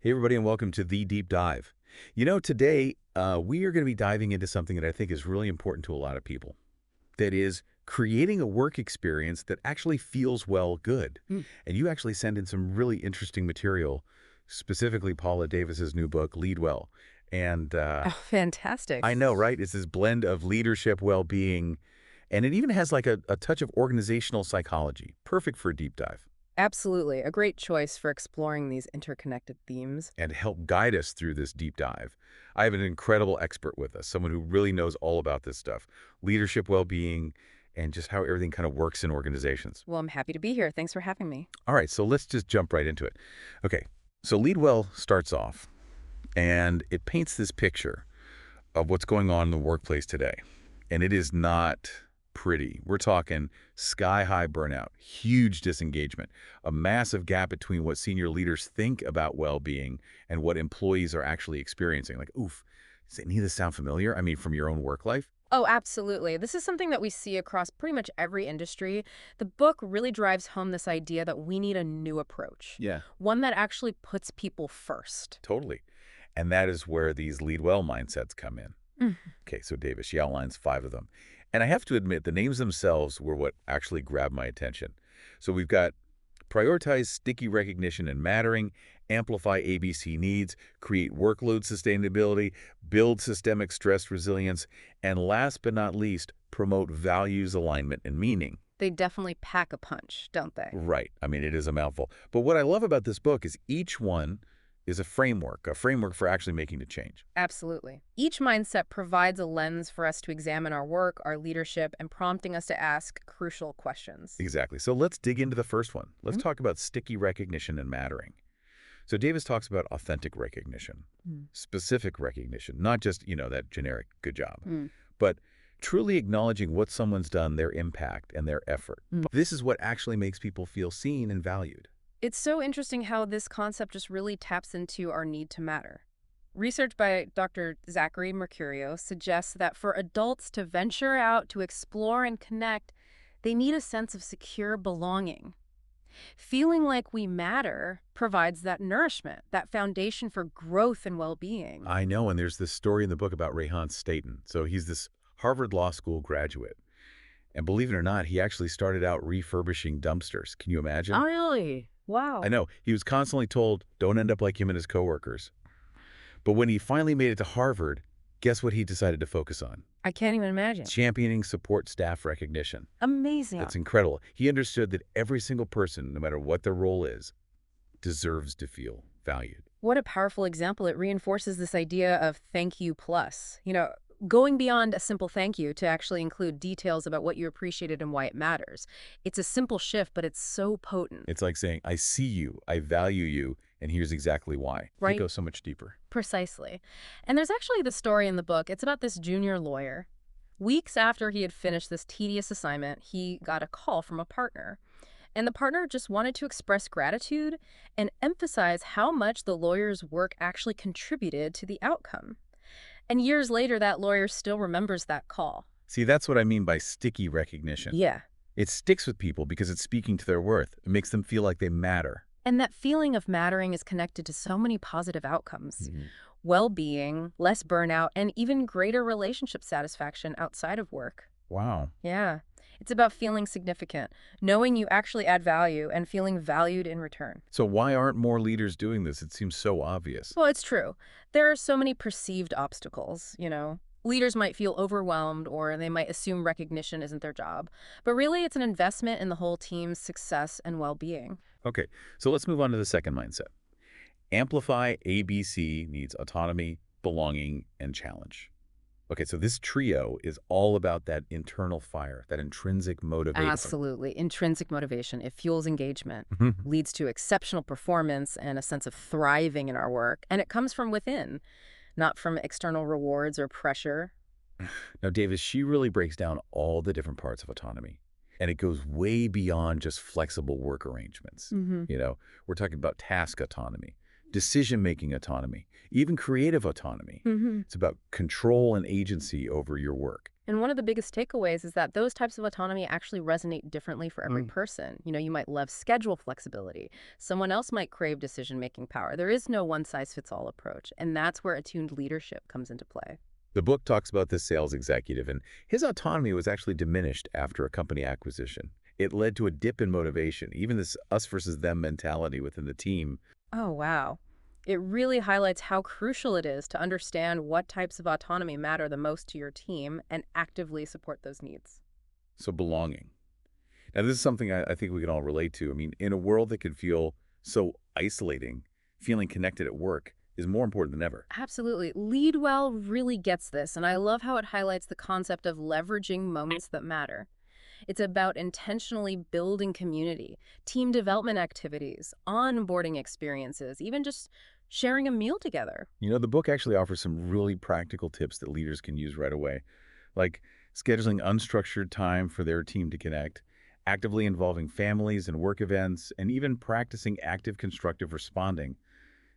Hey, everybody, and welcome to The Deep Dive. Today we are going to be diving into something that I think is really important to a lot of people. That is creating a work experience that actually feels good. Mm. And you actually send in some really interesting material, specifically Paula Davis's new book, Lead Well. And Oh, fantastic. I know, right? It's this blend of leadership, well-being, and it even has like a touch of organizational psychology. Perfect for a deep dive. Absolutely. A great choice for exploring these interconnected themes. And to help guide us through this deep dive, I have an incredible expert with us, someone who really knows all about this stuff, leadership, well-being, and just how everything kind of works in organizations. Well, I'm happy to be here. Thanks for having me. All right, so let's just jump right into it. Okay, so Lead Well starts off, and it paints this picture of what's going on in the workplace today. And it is not pretty. We're talking sky-high burnout, huge disengagement, a massive gap between what senior leaders think about well-being and what employees are actually experiencing. Like, oof, does any of this sound familiar? I mean, from your own work life? Oh, absolutely. This is something that we see across pretty much every industry. The book really drives home this idea that we need a new approach, Yeah, one that actually puts people first. totally. And that is where these lead well mindsets come in. Mm. Okay, so Davis, she outlines 5 of them. And I have to admit, the names themselves were what actually grabbed my attention. So we've got prioritize sticky recognition and mattering, amplify ABC needs, create workload sustainability, build systemic stress resilience, and last but not least, promote values alignment and meaning. They definitely pack a punch, don't they? Right. I mean, it is a mouthful. But what I love about this book is each one is a framework for actually making the change. Absolutely. Each mindset provides a lens for us to examine our work, our leadership, and prompting us to ask crucial questions. Exactly. So let's dig into the first one. Let's Mhm. talk about sticky recognition and mattering. So Davis talks about authentic recognition, Mm. specific recognition, not just, that generic good job, Mm. but truly acknowledging what someone's done, their impact, and their effort. Mm. This is what actually makes people feel seen and valued. It's so interesting how this concept just really taps into our need to matter. Research by Dr. Zachary Mercurio suggests that for adults to venture out to explore and connect, they need a sense of secure belonging. Feeling like we matter provides that nourishment, that foundation for growth and well-being. I know, and there's this story in the book about Rehan Staten. So he's this Harvard Law School graduate. And believe it or not, he actually started out refurbishing dumpsters. Can you imagine? Oh, really? Wow. I know. He was constantly told, don't end up like him and his coworkers. But when he finally made it to Harvard, guess what he decided to focus on? I can't even imagine. Championing support staff recognition. Amazing. That's incredible. He understood that every single person, no matter what their role is, deserves to feel valued. What a powerful example. It reinforces this idea of thank you plus. Going beyond a simple thank you to actually include details about what you appreciated and why it matters. It's a simple shift, but it's so potent. It's like saying, I see you, I value you, and here's exactly why. Right. It goes so much deeper. Precisely. And there's actually the story in the book. It's about this junior lawyer. Weeks after he had finished this tedious assignment, he got a call from a partner. And the partner just wanted to express gratitude and emphasize how much the lawyer's work actually contributed to the outcome. And years later, that lawyer still remembers that call. See, that's what I mean by sticky recognition. Yeah. It sticks with people because it's speaking to their worth. It makes them feel like they matter. And that feeling of mattering is connected to so many positive outcomes. Well-being, less burnout, and even greater relationship satisfaction outside of work. Wow. Yeah. It's about feeling significant, knowing you actually add value, and feeling valued in return. So why aren't more leaders doing this? It seems so obvious. Well, it's true. There are so many perceived obstacles. Leaders might feel overwhelmed or they might assume recognition isn't their job. But really, it's an investment in the whole team's success and well-being. Okay, so let's move on to the second mindset. Amplify ABC needs autonomy, belonging, and challenge. Okay, so this trio is all about that internal fire, that intrinsic motivation. Absolutely. Intrinsic motivation. It fuels engagement, Mhm. leads to exceptional performance and a sense of thriving in our work. And it comes from within, not from external rewards or pressure. Now, Davis, she really breaks down all the different parts of autonomy. And it goes way beyond just flexible work arrangements. Mm-hmm. We're talking about task autonomy, decision-making autonomy, even creative autonomy. Mm-hmm. It's about control and agency over your work. And one of the biggest takeaways is that those types of autonomy actually resonate differently for every person. You might love schedule flexibility. Someone else might crave decision-making power. There is no one-size-fits-all approach, and that's where attuned leadership comes into play. The book talks about this sales executive, and his autonomy was actually diminished after a company acquisition. It led to a dip in motivation, even this us versus them mentality within the team. Oh, wow. It really highlights how crucial it is to understand what types of autonomy matter the most to your team and actively support those needs. So belonging. Now, this is something I think we can all relate to. I mean, in a world that can feel so isolating, feeling connected at work is more important than ever. Absolutely. Lead Well really gets this, and I love how it highlights the concept of leveraging moments that matter. It's about intentionally building community, team development activities, onboarding experiences, even just sharing a meal together. The book actually offers some really practical tips that leaders can use right away, like scheduling unstructured time for their team to connect, actively involving families and work events, and even practicing active constructive responding.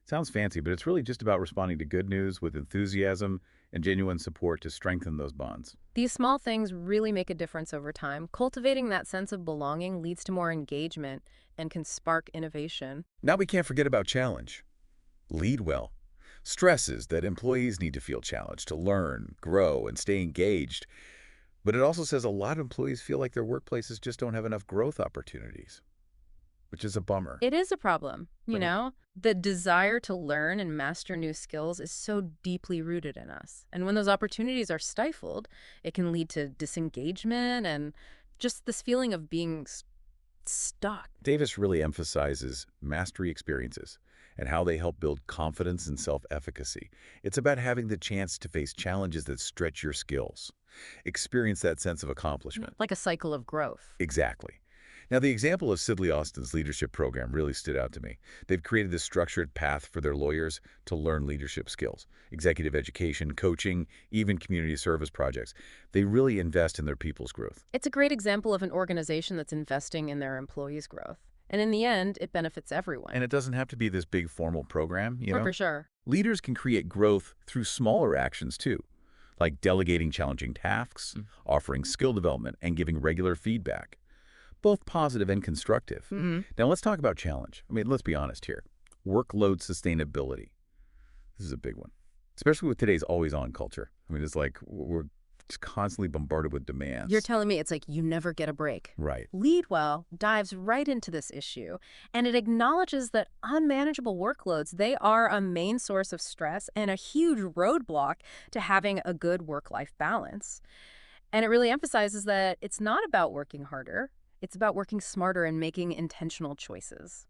Sounds fancy, but it's really just about responding to good news with enthusiasm and genuine support to strengthen those bonds. These small things really make a difference over time. Cultivating that sense of belonging leads to more engagement and can spark innovation. Now we can't forget about challenge. Lead well stresses that employees need to feel challenged to learn, grow, and stay engaged. But it also says a lot of employees feel like their workplaces just don't have enough growth opportunities, which is a bummer. It is a problem, you Right. know? The desire to learn and master new skills is so deeply rooted in us. And when those opportunities are stifled, it can lead to disengagement and just this feeling of being stuck. Davis really emphasizes mastery experiences and how they help build confidence and self-efficacy. It's about having the chance to face challenges that stretch your skills, experience that sense of accomplishment. Like a cycle of growth. Exactly. Now, the example of Sidley Austin's leadership program really stood out to me. They've created this structured path for their lawyers to learn leadership skills, executive education, coaching, even community service projects. They really invest in their people's growth. It's a great example of an organization that's investing in their employees' growth. And in the end, it benefits everyone. And it doesn't have to be this big formal program, you know? For sure. Leaders can create growth through smaller actions too, like delegating challenging tasks, offering skill development, and giving regular feedback, both positive and constructive. Now let's talk about challenge. I mean, let's be honest here. Workload sustainability. This is a big one, especially with today's always-on culture. I mean, it's like we're just constantly bombarded with demands. You're telling me it's like you never get a break. Right. Lead Well dives right into this issue, and it acknowledges that unmanageable workloads, they are a main source of stress and a huge roadblock to having a good work-life balance. And it really emphasizes that it's not about working harder, it's about working smarter and making intentional choices.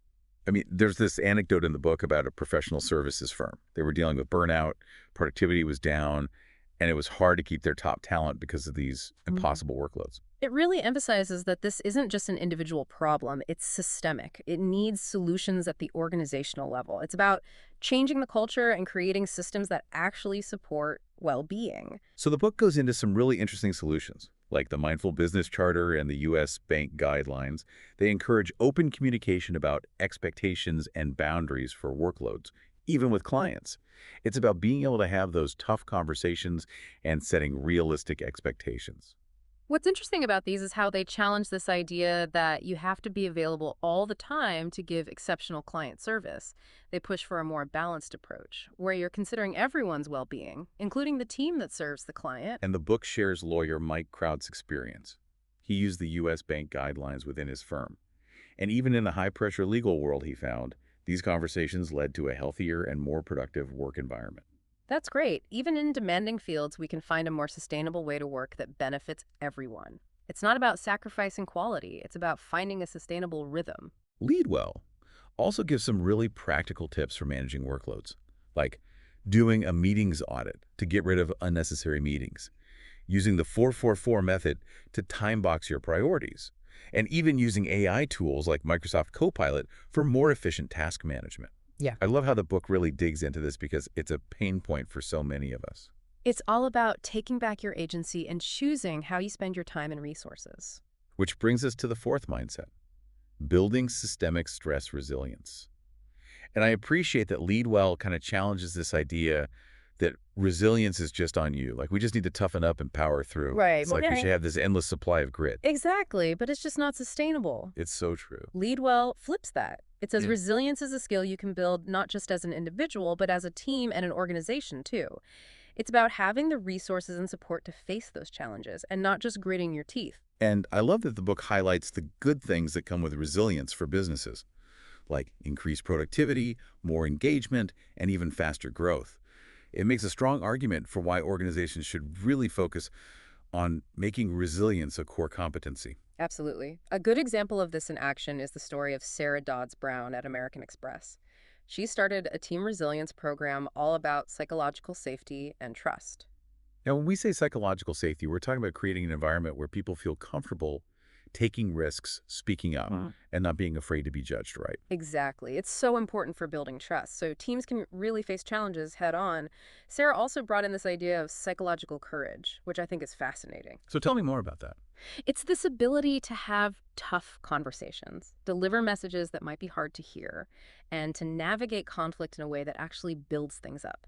I mean, there's this anecdote in the book about a professional services firm. They were dealing with burnout, productivity was down, and it was hard to keep their top talent because of these impossible workloads. It really emphasizes that this isn't just an individual problem, it's systemic. It needs solutions at the organizational level. It's about changing the culture and creating systems that actually support well-being. So the book goes into some really interesting solutions, like the Mindful Business Charter and the U.S. Bank Guidelines. They encourage open communication about expectations and boundaries for workloads, even with clients. It's about being able to have those tough conversations and setting realistic expectations. What's interesting about these is how they challenge this idea that you have to be available all the time to give exceptional client service. They push for a more balanced approach, where you're considering everyone's well-being, including the team that serves the client. And the book shares lawyer Mike Kraut's experience. He used the U.S. Bank Guidelines within his firm. And even in the high-pressure legal world, he found, these conversations led to a healthier and more productive work environment. That's great. Even in demanding fields, we can find a more sustainable way to work that benefits everyone. It's not about sacrificing quality. It's about finding a sustainable rhythm. Lead Well also gives some really practical tips for managing workloads, like doing a meetings audit to get rid of unnecessary meetings, using the 444 method to time box your priorities, and even using AI tools like Microsoft Copilot for more efficient task management. Yeah. I love how the book really digs into this because it's a pain point for so many of us. It's all about taking back your agency and choosing how you spend your time and resources. Which brings us to the fourth mindset, building systemic stress resilience. And I appreciate that Lead Well kind of challenges this idea that resilience is just on you. Like, we just need to toughen up and power through. Right. It's Well, like we yeah, should have this endless supply of grit. exactly, but it's just not sustainable. It's so true. Lead well flips that. It says Yeah. resilience is a skill you can build not just as an individual, but as a team and an organization too. It's about having the resources and support to face those challenges and not just gritting your teeth. And I love that the book highlights the good things that come with resilience for businesses, like increased productivity, more engagement, and even faster growth. It makes a strong argument for why organizations should really focus on making resilience a core competency. Absolutely. A good example of this in action is the story of Sarah Dodds Brown at American Express. She started a team resilience program all about psychological safety and trust. Now, when we say psychological safety, we're talking about creating an environment where people feel comfortable taking risks, speaking up, and not being afraid to be judged right. Exactly. It's so important for building trust, so teams can really face challenges head on. Sarah also brought in this idea of psychological courage, which I think is fascinating. So tell me more about that. It's this ability to have tough conversations, deliver messages that might be hard to hear, and to navigate conflict in a way that actually builds things up.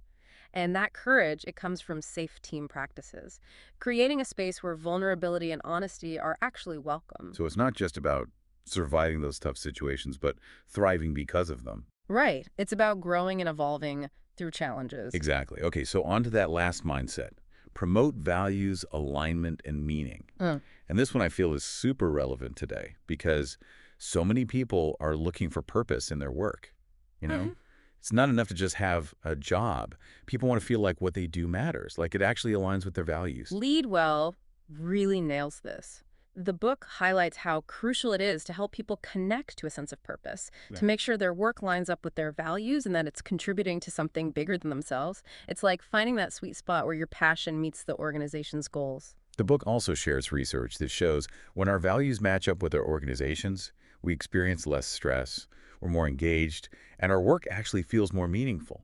And that courage, it comes from safe team practices, creating a space where vulnerability and honesty are actually welcome. So it's not just about surviving those tough situations, but thriving because of them. Right. It's about growing and evolving through challenges. Exactly. Okay, so on to that last mindset. Promote values, alignment, and meaning. Mm. And this one I feel is super relevant today because so many people are looking for purpose in their work. You know, Mhm. it's not enough to just have a job. People want to feel like what they do matters, like it actually aligns with their values. Lead Well really nails this. The book highlights how crucial it is to help people connect to a sense of purpose, Yeah. to make sure their work lines up with their values and that it's contributing to something bigger than themselves. It's like finding that sweet spot where your passion meets the organization's goals. The book also shares research that shows when our values match up with our organizations, we experience less stress, we're more engaged, and our work actually feels more meaningful.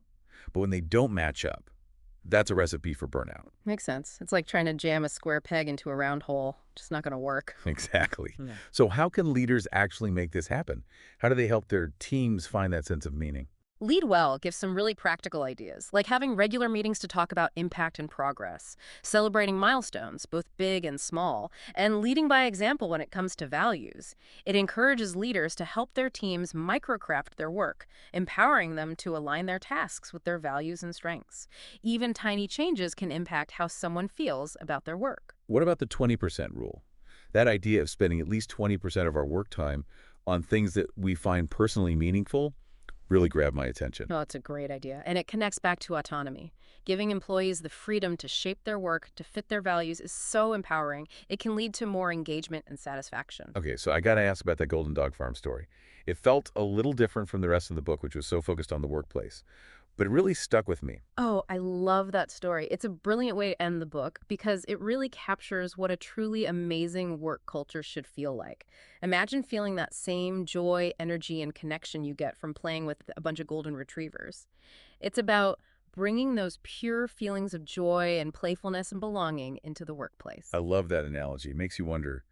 But when they don't match up, that's a recipe for burnout. Makes sense. It's like trying to jam a square peg into a round hole. Just not going to work. Exactly. Yeah. So how can leaders actually make this happen? How do they help their teams find that sense of meaning? Lead Well gives some really practical ideas, like having regular meetings to talk about impact and progress, celebrating milestones, both big and small, and leading by example when it comes to values. It encourages leaders to help their teams microcraft their work, empowering them to align their tasks with their values and strengths. Even tiny changes can impact how someone feels about their work. What about the 20% rule? That idea of spending at least 20% of our work time on things that we find personally meaningful really grabbed my attention. Oh, it's a great idea. And it connects back to autonomy. Giving employees the freedom to shape their work, to fit their values is so empowering. It can lead to more engagement and satisfaction. Okay, so I got to ask about that Golden Dog Farm story. It felt a little different from the rest of the book, which was so focused on the workplace, but it really stuck with me. Oh, I love that story. It's a brilliant way to end the book because it really captures what a truly amazing work culture should feel like. Imagine feeling that same joy, energy, and connection you get from playing with a bunch of golden retrievers. It's about bringing those pure feelings of joy and playfulness and belonging into the workplace. I love that analogy. It makes you wonder,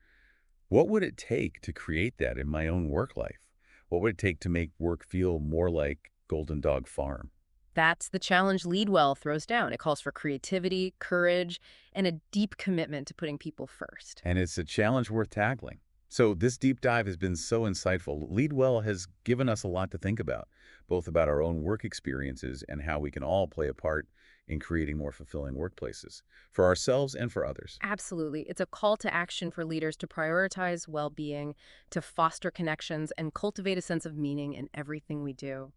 what would it take to create that in my own work life? What would it take to make work feel more like Golden Dog Farm? That's the challenge Lead Well throws down. It calls for creativity, courage, and a deep commitment to putting people first. And it's a challenge worth tackling. So this deep dive has been so insightful. Lead Well has given us a lot to think about, both about our own work experiences and how we can all play a part in creating more fulfilling workplaces for ourselves and for others. Absolutely. It's a call to action for leaders to prioritize well-being, to foster connections, and cultivate a sense of meaning in everything we do.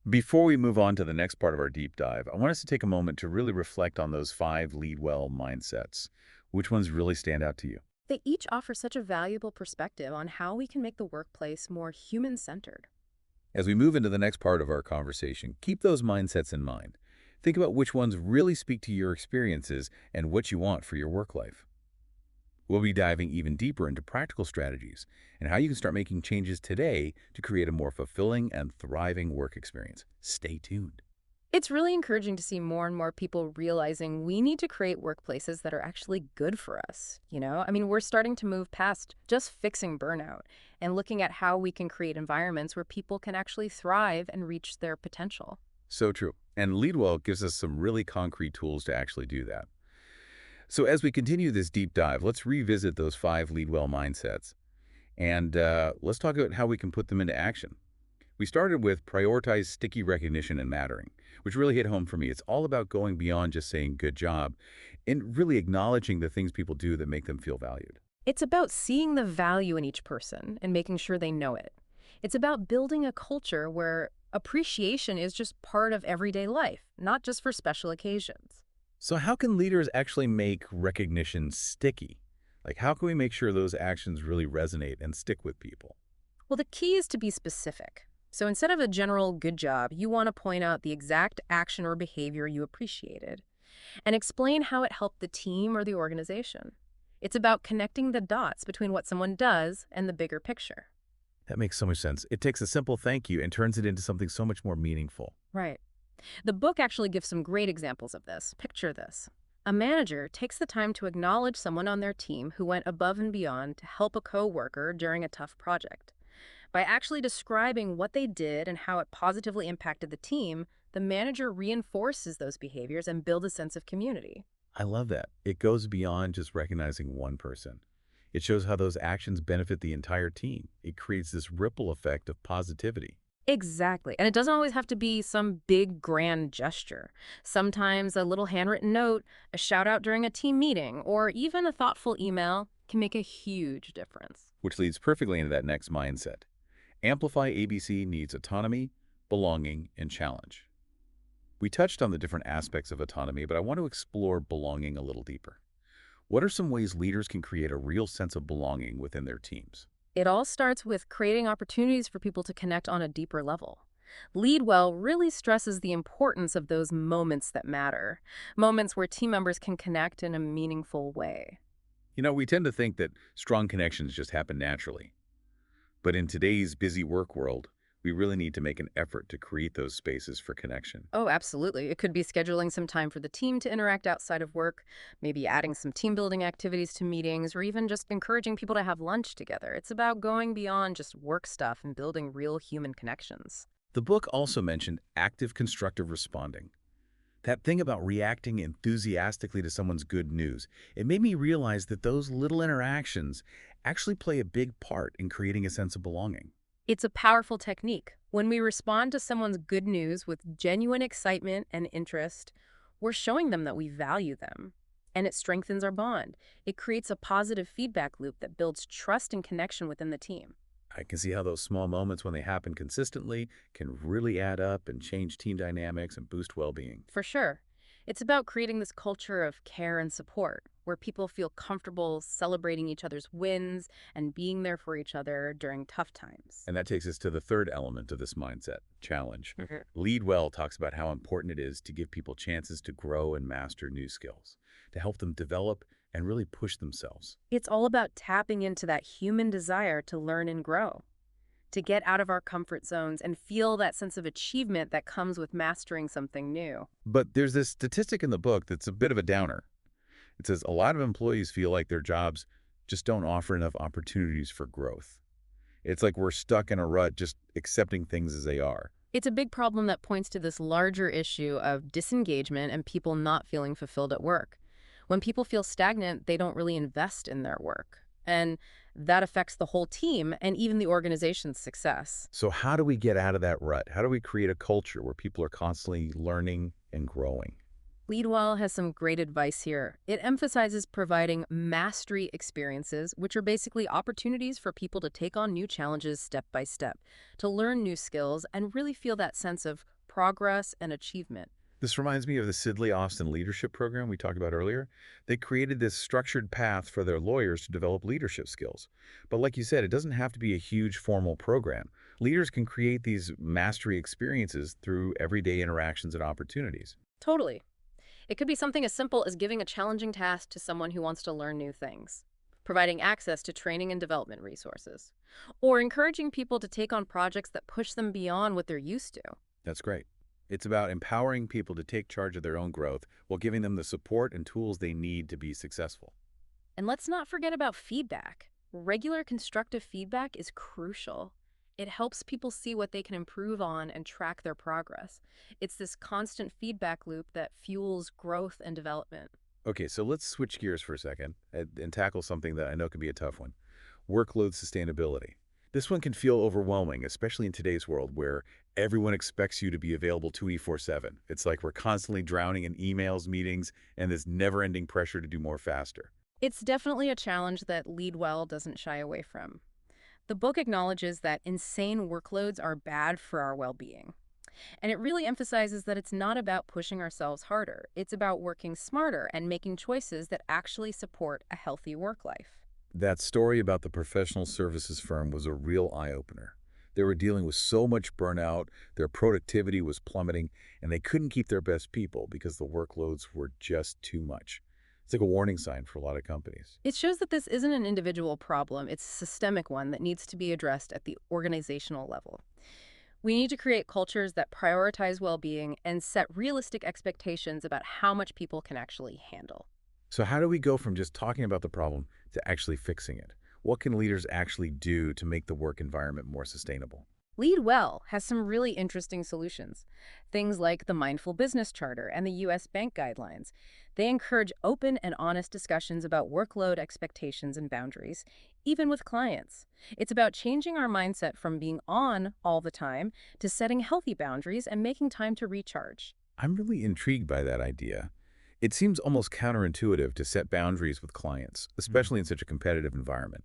Before we move on to the next part of our deep dive, I want us to take a moment to really reflect on those 5 Lead Well mindsets. Which ones really stand out to you? They each offer such a valuable perspective on how we can make the workplace more human-centered. As we move into the next part of our conversation, keep those mindsets in mind. Think about which ones really speak to your experiences and what you want for your work life. We'll be diving even deeper into practical strategies and how you can start making changes today to create a more fulfilling and thriving work experience. Stay tuned. It's really encouraging to see more and more people realizing we need to create workplaces that are actually good for us. I mean, we're starting to move past just fixing burnout and looking at how we can create environments where people can actually thrive and reach their potential. So true. And Leadwell gives us some really concrete tools to actually do that. So as we continue this deep dive, let's revisit those 5 Leadwell mindsets. And let's talk about how we can put them into action. We started with prioritize sticky recognition and mattering, which really hit home for me. It's all about going beyond just saying good job and really acknowledging the things people do that make them feel valued. It's about seeing the value in each person and making sure they know it. It's about building a culture where appreciation is just part of everyday life, not just for special occasions. So how can leaders actually make recognition sticky? Like how can we make sure those actions really resonate and stick with people? Well, the key is to be specific. So instead of a general good job, you want to point out the exact action or behavior you appreciated and explain how it helped the team or the organization. It's about connecting the dots between what someone does and the bigger picture. That makes so much sense. It takes a simple thank you and turns it into something so much more meaningful. Right. The book actually gives some great examples of this. Picture this. A manager takes the time to acknowledge someone on their team who went above and beyond to help a coworker during a tough project. By actually describing what they did and how it positively impacted the team, the manager reinforces those behaviors and builds a sense of community. I love that. It goes beyond just recognizing one person. It shows how those actions benefit the entire team. It creates this ripple effect of positivity. Exactly. And it doesn't always have to be some big, grand gesture. Sometimes a little handwritten note, a shout out during a team meeting, or even a thoughtful email can make a huge difference. Which leads perfectly into that next mindset. Amplify ABC needs autonomy, belonging, and challenge. We touched on the different aspects of autonomy, but I want to explore belonging a little deeper. What are some ways leaders can create a real sense of belonging within their teams? It all starts with creating opportunities for people to connect on a deeper level. Lead Well really stresses the importance of those moments that matter, moments where team members can connect in a meaningful way. We tend to think that strong connections just happen naturally. But in today's busy work world, we really need to make an effort to create those spaces for connection. Oh, absolutely. It could be scheduling some time for the team to interact outside of work, maybe adding some team building activities to meetings, or even just encouraging people to have lunch together. It's about going beyond just work stuff and building real human connections. The book also mentioned active constructive responding. That thing about reacting enthusiastically to someone's good news, it made me realize that those little interactions actually play a big part in creating a sense of belonging. It's a powerful technique. When we respond to someone's good news with genuine excitement and interest, we're showing them that we value them. And it strengthens our bond. It creates a positive feedback loop that builds trust and connection within the team. I can see how those small moments, when they happen consistently, can really add up and change team dynamics and boost well-being. For sure. It's about creating this culture of care and support, where people feel comfortable celebrating each other's wins and being there for each other during tough times. And that takes us to the third element of this mindset, challenge. Mhm. Lead Well talks about how important it is to give people chances to grow and master new skills, to help them develop and really push themselves. It's all about tapping into that human desire to learn and grow, to get out of our comfort zones and feel that sense of achievement that comes with mastering something new. But there's this statistic in the book that's a bit of a downer. It says a lot of employees feel like their jobs just don't offer enough opportunities for growth. It's like we're stuck in a rut just accepting things as they are. It's a big problem that points to this larger issue of disengagement and people not feeling fulfilled at work. When people feel stagnant, they don't really invest in their work. And that affects the whole team and even the organization's success. So how do we get out of that rut? How do we create a culture where people are constantly learning and growing? Leadwell has some great advice here. It emphasizes providing mastery experiences, which are basically opportunities for people to take on new challenges step by step, to learn new skills, and really feel that sense of progress and achievement. This reminds me of the Sidley Austin leadership program we talked about earlier. They created this structured path for their lawyers to develop leadership skills. But like you said, it doesn't have to be a huge formal program. Leaders can create these mastery experiences through everyday interactions and opportunities. Totally. It could be something as simple as giving a challenging task to someone who wants to learn new things, providing access to training and development resources, or encouraging people to take on projects that push them beyond what they're used to. That's great. It's about empowering people to take charge of their own growth while giving them the support and tools they need to be successful. And let's not forget about feedback. Regular constructive feedback is crucial. It helps people see what they can improve on and track their progress. It's this constant feedback loop that fuels growth and development. Okay, so let's switch gears for a second and tackle something that I know can be a tough one. Workload sustainability. This one can feel overwhelming, especially in today's world where everyone expects you to be available 24/7. It's like we're constantly drowning in emails, meetings, and this never-ending pressure to do more faster. It's definitely a challenge that Lead Well doesn't shy away from. The book acknowledges that insane workloads are bad for our well being. And it really emphasizes that it's not about pushing ourselves harder, it's about working smarter and making choices that actually support a healthy work life. That story about the professional services firm was a real eye-opener. They were dealing with so much burnout, their productivity was plummeting, and they couldn't keep their best people because the workloads were just too much. It's like a warning sign for a lot of companies. It shows that this isn't an individual problem, it's a systemic one that needs to be addressed at the organizational level. We need to create cultures that prioritize well being and set realistic expectations about how much people can actually handle. So how do we go from just talking about the problem to actually fixing it? What can leaders actually do to make the work environment more sustainable? Lead Well has some really interesting solutions. Things like the Mindful Business Charter and the U.S. Bank Guidelines. They encourage open and honest discussions about workload expectations and boundaries, even with clients. It's about changing our mindset from being on all the time to setting healthy boundaries and making time to recharge. I'm really intrigued by that idea. It seems almost counterintuitive to set boundaries with clients, especially in such a competitive environment.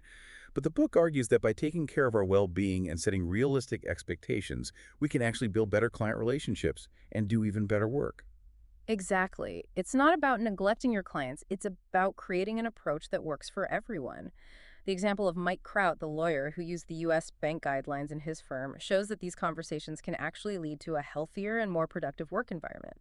But the book argues that by taking care of our well-being and setting realistic expectations, we can actually build better client relationships and do even better work. Exactly. It's not about neglecting your clients, it's about creating an approach that works for everyone. The example of Mike Kraut, the lawyer who used the U.S. bank guidelines in his firm, shows that these conversations can actually lead to a healthier and more productive work environment.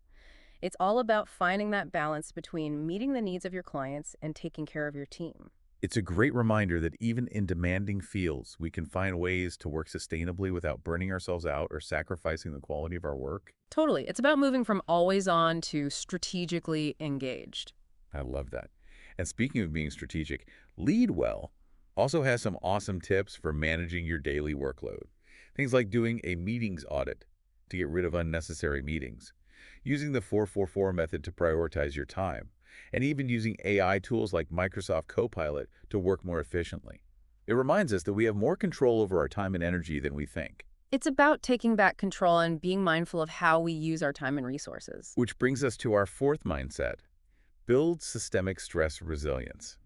It's all about finding that balance between meeting the needs of your clients and taking care of your team. It's a great reminder that even in demanding fields, we can find ways to work sustainably without burning ourselves out or sacrificing the quality of our work. Totally. It's about moving from always on to strategically engaged. I love that. And speaking of being strategic, Lead Well also has some awesome tips for managing your daily workload. Things like doing a meetings audit to get rid of unnecessary meetings, using the 444 method to prioritize your time, and even using AI tools like Microsoft Copilot to work more efficiently. It reminds us that we have more control over our time and energy than we think. It's about taking back control and being mindful of how we use our time and resources. Which brings us to our fourth mindset: build systemic stress resilience.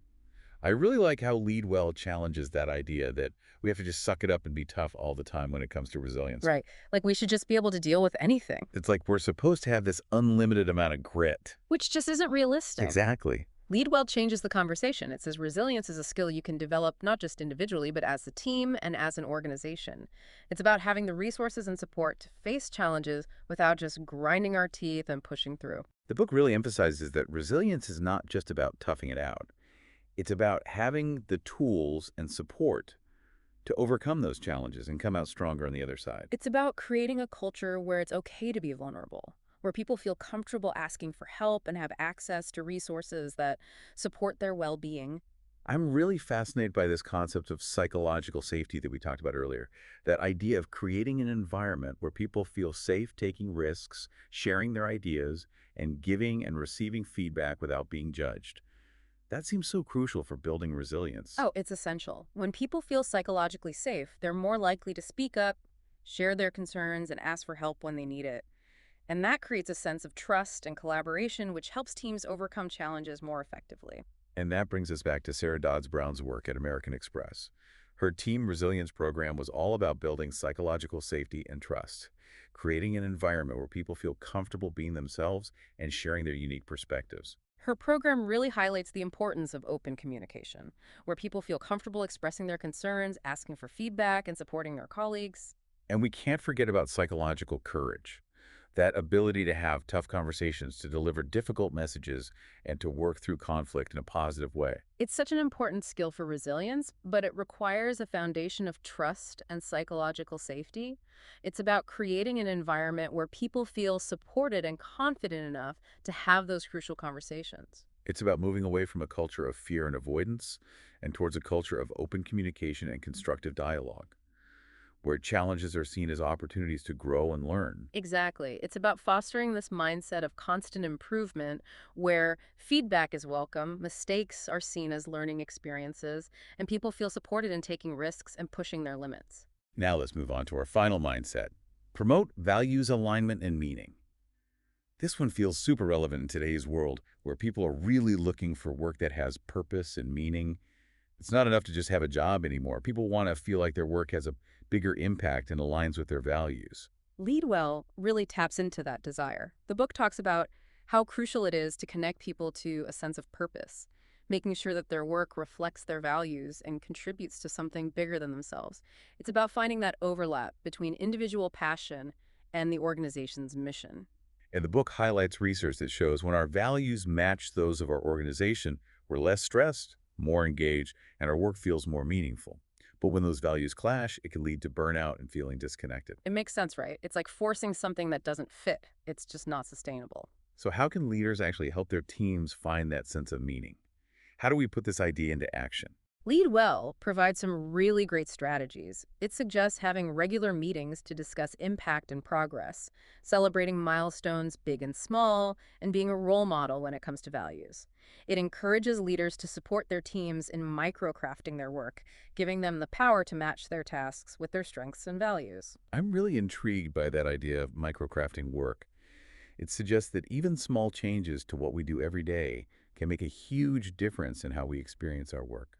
I really like how Lead Well challenges that idea that we have to just suck it up and be tough all the time when it comes to resilience. Right. Like we should just be able to deal with anything, It's like we're supposed to have this unlimited amount of grit. which just isn't realistic. Exactly. Lead Well changes the conversation. It says resilience is a skill you can develop not just individually, but as a team and as an organization. It's about having the resources and support to face challenges without just grinding our teeth and pushing through. The book really emphasizes that resilience is not just about toughing it out. It's about having the tools and support to overcome those challenges and come out stronger on the other side. It's about creating a culture where it's okay to be vulnerable, where people feel comfortable asking for help and have access to resources that support their well-being. I'm really fascinated by this concept of psychological safety that we talked about earlier. That idea of creating an environment where people feel safe taking risks, sharing their ideas, and giving and receiving feedback without being judged. That seems so crucial for building resilience. Oh, it's essential. When people feel psychologically safe, they're more likely to speak up, share their concerns, and ask for help when they need it. And that creates a sense of trust and collaboration, which helps teams overcome challenges more effectively. And that brings us back to Sarah Dodds Brown's work at American Express. Her team resilience program was all about building psychological safety and trust, creating an environment where people feel comfortable being themselves and sharing their unique perspectives. Her program really highlights the importance of open communication, where people feel comfortable expressing their concerns, asking for feedback, and supporting their colleagues. And we can't forget about psychological courage, that ability to have tough conversations, to deliver difficult messages, and to work through conflict in a positive way. It's such an important skill for resilience, but it requires a foundation of trust and psychological safety. It's about creating an environment where people feel supported and confident enough to have those crucial conversations. It's about moving away from a culture of fear and avoidance and towards a culture of open communication and constructive dialogue. where challenges are seen as opportunities to grow and learn. Exactly. It's about fostering this mindset of constant improvement where feedback is welcome, mistakes are seen as learning experiences, and people feel supported in taking risks and pushing their limits. Now let's move on to our final mindset. Promote values, alignment, and meaning. This one feels super relevant in today's world where people are really looking for work that has purpose and meaning. It's not enough to just have a job anymore. People want to feel like their work has a bigger impact and aligns with their values. Lead Well really taps into that desire. The book talks about how crucial it is to connect people to a sense of purpose, making sure that their work reflects their values and contributes to something bigger than themselves. It's about finding that overlap between individual passion and the organization's mission. And the book highlights research that shows when our values match those of our organization, we're less stressed, more engaged, and our work feels more meaningful. But when those values clash, it can lead to burnout and feeling disconnected. It makes sense, right? It's like forcing something that doesn't fit. It's just not sustainable. So how can leaders actually help their teams find that sense of meaning? How do we put this idea into action? Lead Well provides some really great strategies. It suggests having regular meetings to discuss impact and progress, celebrating milestones big and small, and being a role model when it comes to values. It encourages leaders to support their teams in microcrafting their work, giving them the power to match their tasks with their strengths and values. I'm really intrigued by that idea of microcrafting work. It suggests that even small changes to what we do every day can make a huge difference in how we experience our work.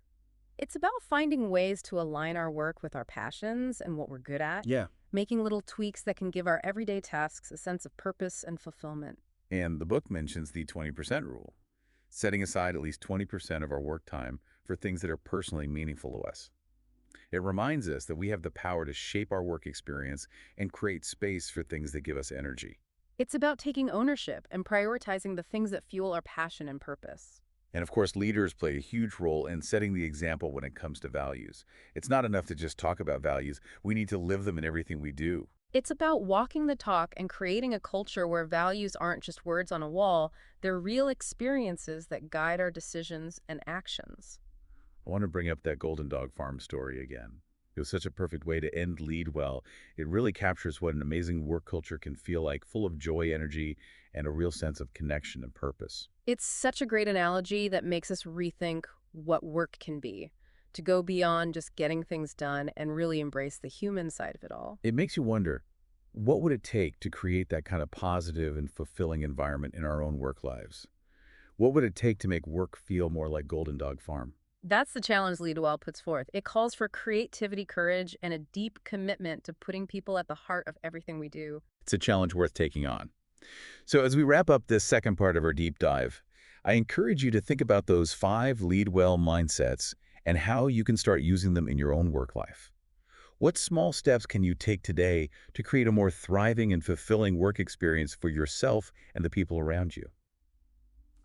It's about finding ways to align our work with our passions and what we're good at, Yeah. making little tweaks that can give our everyday tasks a sense of purpose and fulfillment. And the book mentions the 20% rule, setting aside at least 20% of our work time for things that are personally meaningful to us. It reminds us that we have the power to shape our work experience and create space for things that give us energy. It's about taking ownership and prioritizing the things that fuel our passion and purpose. And of course, leaders play a huge role in setting the example when it comes to values. It's not enough to just talk about values. We need to live them in everything we do. It's about walking the talk and creating a culture where values aren't just words on a wall, they're real experiences that guide our decisions and actions. I want to bring up that Golden Dog Farm story again. It was such a perfect way to end Lead Well. It really captures what an amazing work culture can feel like, full of joy, energy, and a real sense of connection and purpose. It's such a great analogy that makes us rethink what work can be, to go beyond just getting things done and really embrace the human side of it all. It makes you wonder, what would it take to create that kind of positive and fulfilling environment in our own work lives? What would it take to make work feel more like Golden Dog Farm? That's the challenge Lead Well puts forth. It calls for creativity, courage, and a deep commitment to putting people at the heart of everything we do. It's a challenge worth taking on. So as we wrap up this second part of our deep dive, I encourage you to think about those 5 Lead Well mindsets and how you can start using them in your own work life. What small steps can you take today to create a more thriving and fulfilling work experience for yourself and the people around you?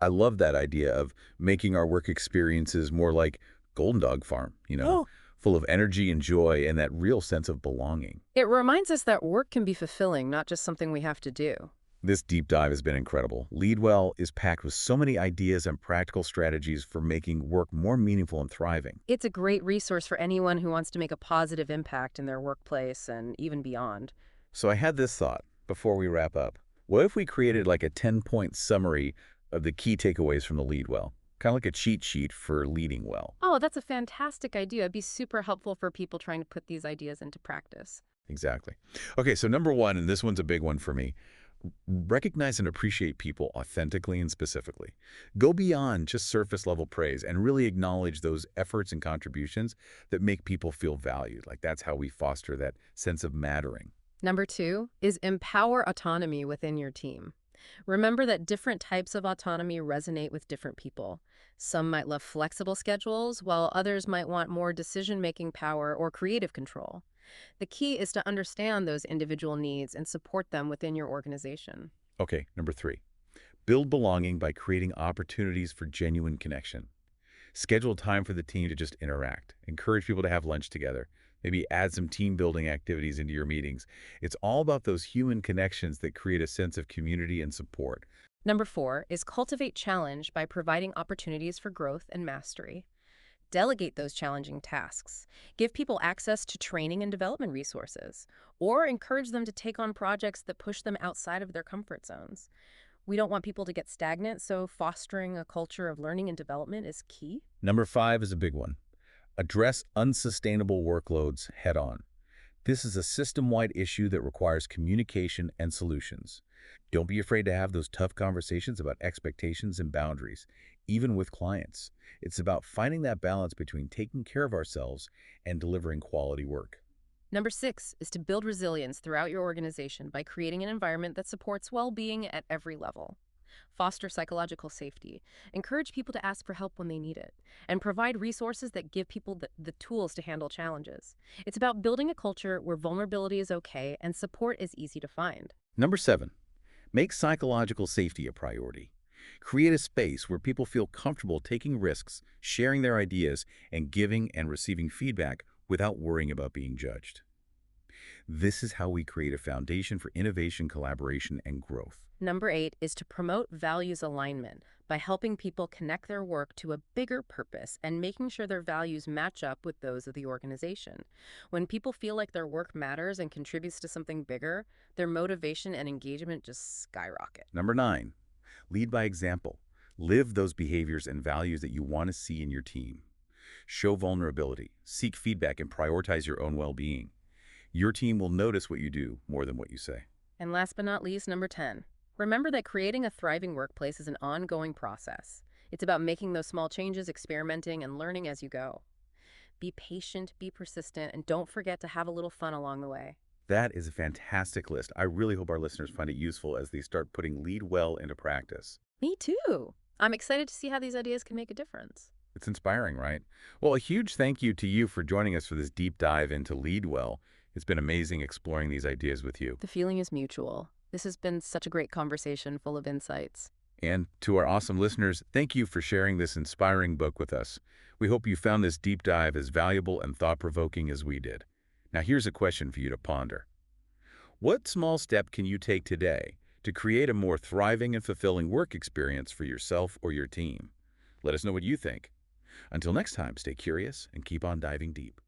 I love that idea of making our work experiences more like Golden Dog Farm, Oh, full of energy and joy and that real sense of belonging. it reminds us that work can be fulfilling, not just something we have to do. This deep dive has been incredible. Leadwell is packed with so many ideas and practical strategies for making work more meaningful and thriving. It's a great resource for anyone who wants to make a positive impact in their workplace and even beyond. So I had this thought before we wrap up. What if we created like a 10-point summary of the key takeaways from the Leadwell? Kind of like a cheat sheet for leading well. Oh, that's a fantastic idea. It'd be super helpful for people trying to put these ideas into practice. Exactly. Okay, so number 1, and this one's a big one for me, recognize and appreciate people authentically and specifically. Go beyond just surface-level praise and really acknowledge those efforts and contributions that make people feel valued. Like that's how we foster that sense of mattering. Number 2 is empower autonomy within your team. Remember that different types of autonomy resonate with different people. Some might love flexible schedules, while others might want more decision-making power or creative control. The key is to understand those individual needs and support them within your organization. Okay, number 3, build belonging by creating opportunities for genuine connection. Schedule time for the team to just interact. Encourage people to have lunch together. Maybe add some team building activities into your meetings. It's all about those human connections that create a sense of community and support. Number 4 is cultivate challenge by providing opportunities for growth and mastery. Delegate those challenging tasks. Give people access to training and development resources, or encourage them to take on projects that push them outside of their comfort zones. We don't want people to get stagnant, so fostering a culture of learning and development is key. Number 5 is a big one. Address unsustainable workloads head-on. This is a system-wide issue that requires communication and solutions. Don't be afraid to have those tough conversations about expectations and boundaries, even with clients. It's about finding that balance between taking care of ourselves and delivering quality work. Number 6 is to build resilience throughout your organization by creating an environment that supports well-being at every level. Foster psychological safety. Encourage people to ask for help when they need it. And provide resources that give people the tools to handle challenges. It's about building a culture where vulnerability is okay and support is easy to find. Number 7, make psychological safety a priority. Create a space where people feel comfortable taking risks, sharing their ideas, and giving and receiving feedback without worrying about being judged. This is how we create a foundation for innovation, collaboration, and growth. Number 8 is to promote values alignment by helping people connect their work to a bigger purpose and making sure their values match up with those of the organization. When people feel like their work matters and contributes to something bigger, their motivation and engagement just skyrocket. Number 9, lead by example. Live those behaviors and values that you want to see in your team. Show vulnerability, seek feedback, and prioritize your own well-being. Your team will notice what you do more than what you say. And last but not least, number 10. Remember that creating a thriving workplace is an ongoing process. It's about making those small changes, experimenting, and learning as you go. Be patient, be persistent, and don't forget to have a little fun along the way. That is a fantastic list. I really hope our listeners find it useful as they start putting Lead Well into practice. Me too. I'm excited to see how these ideas can make a difference. It's inspiring, right? Well, a huge thank you to you for joining us for this deep dive into Lead Well. It's been amazing exploring these ideas with you. The feeling is mutual. This has been such a great conversation full of insights. And to our awesome listeners, thank you for sharing this inspiring book with us. We hope you found this deep dive as valuable and thought-provoking as we did. Now, here's a question for you to ponder. What small step can you take today to create a more thriving and fulfilling work experience for yourself or your team? Let us know what you think. Until next time, stay curious and keep on diving deep.